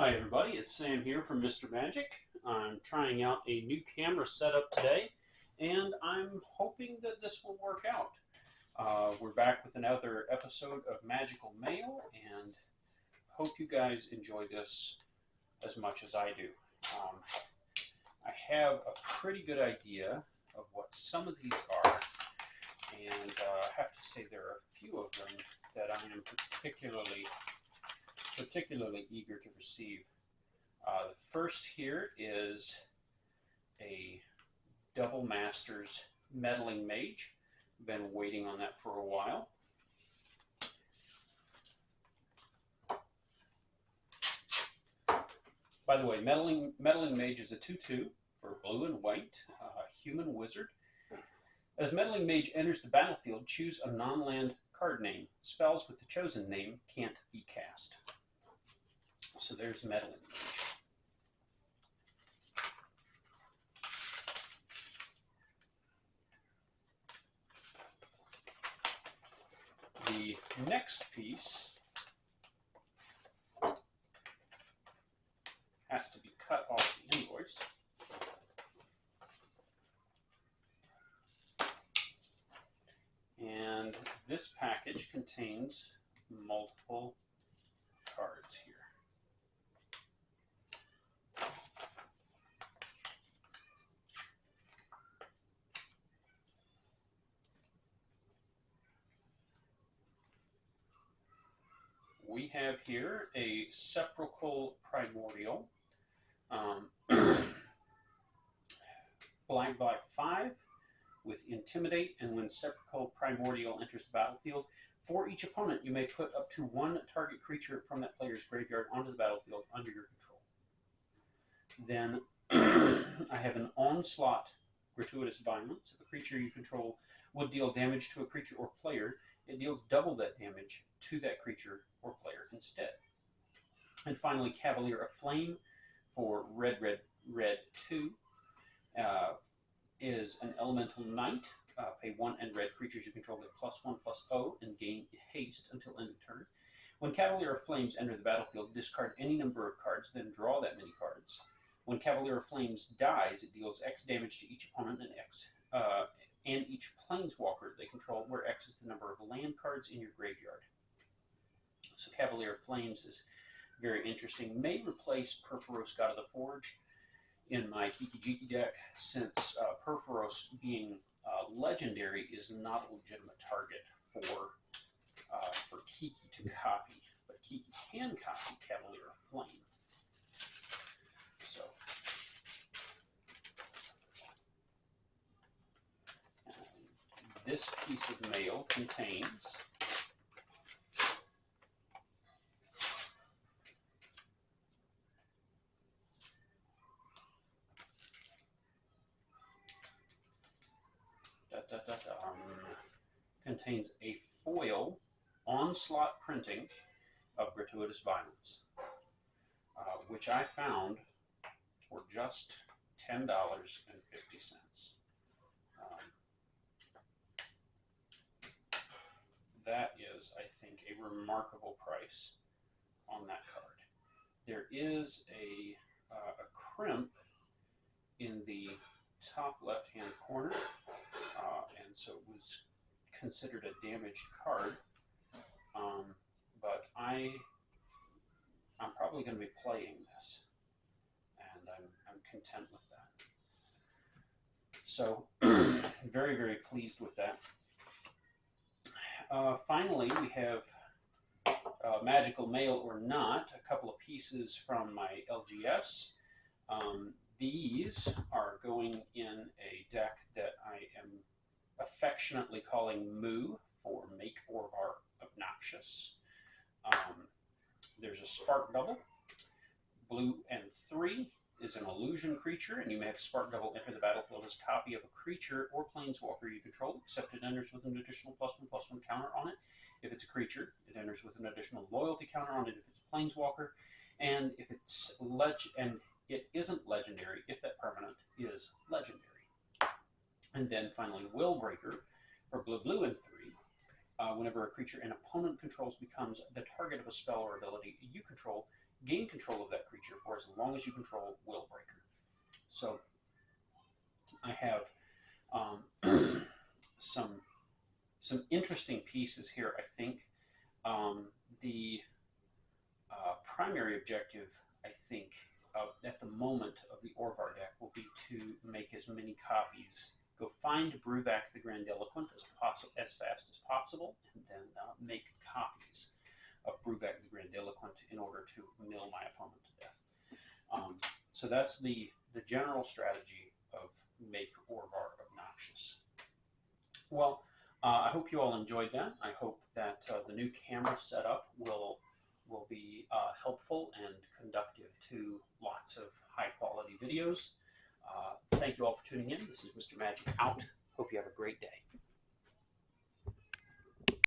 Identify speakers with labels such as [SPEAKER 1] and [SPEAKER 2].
[SPEAKER 1] Hi everybody, it's Sam here from Mr. Magic. I'm trying out a new camera setup today, and I'm hoping that this will work out. We're back with another episode of Magical Mail, and hope you guys enjoy this as much as I do. Um, I have a pretty good idea of what some of these are, and I have to say there are a few of them that I am particularly eager to receive. The first here is a Double Masters Meddling Mage. Been waiting on that for a while. By the way, Meddling Mage is a 2/2 for blue and white, human wizard. As Meddling Mage enters the battlefield, choose a non-land card name. Spells with the chosen name can't be cast. So there's Meddling Mage. The next piece has to be cut off the invoice. And this package contains multiple cards here. We have here a Sepulchral Primordial, black 5 with Intimidate, and when Sepulchral Primordial enters the battlefield, for each opponent you may put up to one target creature from that player's graveyard onto the battlefield under your control. Then I have an Onslaught Gratuitous Violence. If a creature you control would deal damage to a creature or player, it deals double that damage to that creature or player instead. And finally, Cavalier of Flame for red 2 is an Elemental Knight. Pay 1 and red creatures you control get +1/+0 and gain haste until end of turn. When Cavalier of Flames enter the battlefield, discard any number of cards, then draw that many cards. When Cavalier of Flames dies, it deals X damage to each opponent and each planeswalker they control, where X is the number of land cards in your graveyard. So Cavalier of Flames is very interesting. May replace Purphoros, God of the Forge, in my Kiki-Jiki deck, since Purphoros, being legendary, is not a legitimate target for Kiki to copy. But Kiki can copy Cavalier of Flame. So this piece of mail contains contains a foil onslaught printing of Gratuitous Violence, which I found for just $10.50. That is, I think, a remarkable price on that card. There is a crimp in the top left-hand corner, and so it was considered a damaged card. But I'm probably going to be playing this, and I'm content with that. So very, very pleased with that. Finally, we have Magical Mail or Not, a couple of pieces from my LGS. These are going in a deck that I am affectionately calling Moo, for Make Orvar Obnoxious. There's a Spark Double. Blue and 3 is an illusion creature, and you may have Spark Double enter the battlefield as a copy of a creature or planeswalker you control, except it enters with an additional +1/+1 counter on it. If it's a creature, it enters with an additional loyalty counter on it if it's a planeswalker, and if it's it isn't legendary if that permanent is legendary. And then finally, Willbreaker for blue and 3. Whenever a creature an opponent controls becomes the target of a spell or ability you control, gain control of that creature for as long as you control Willbreaker. So I have some interesting pieces here, I think. The primary objective, I think, at the moment of the Orvar deck will be to make as many copies. Go find Bruvak the Grandiloquent as fast as possible, and then make copies of Bruvak the Grandiloquent in order to mill my opponent to death. So that's the general strategy of make Orvar obnoxious. Well, I hope you all enjoyed that. I hope that the new camera setup will be helpful and conductive to lots of high quality videos. Thank you all for tuning in. This is Mr. Magic out.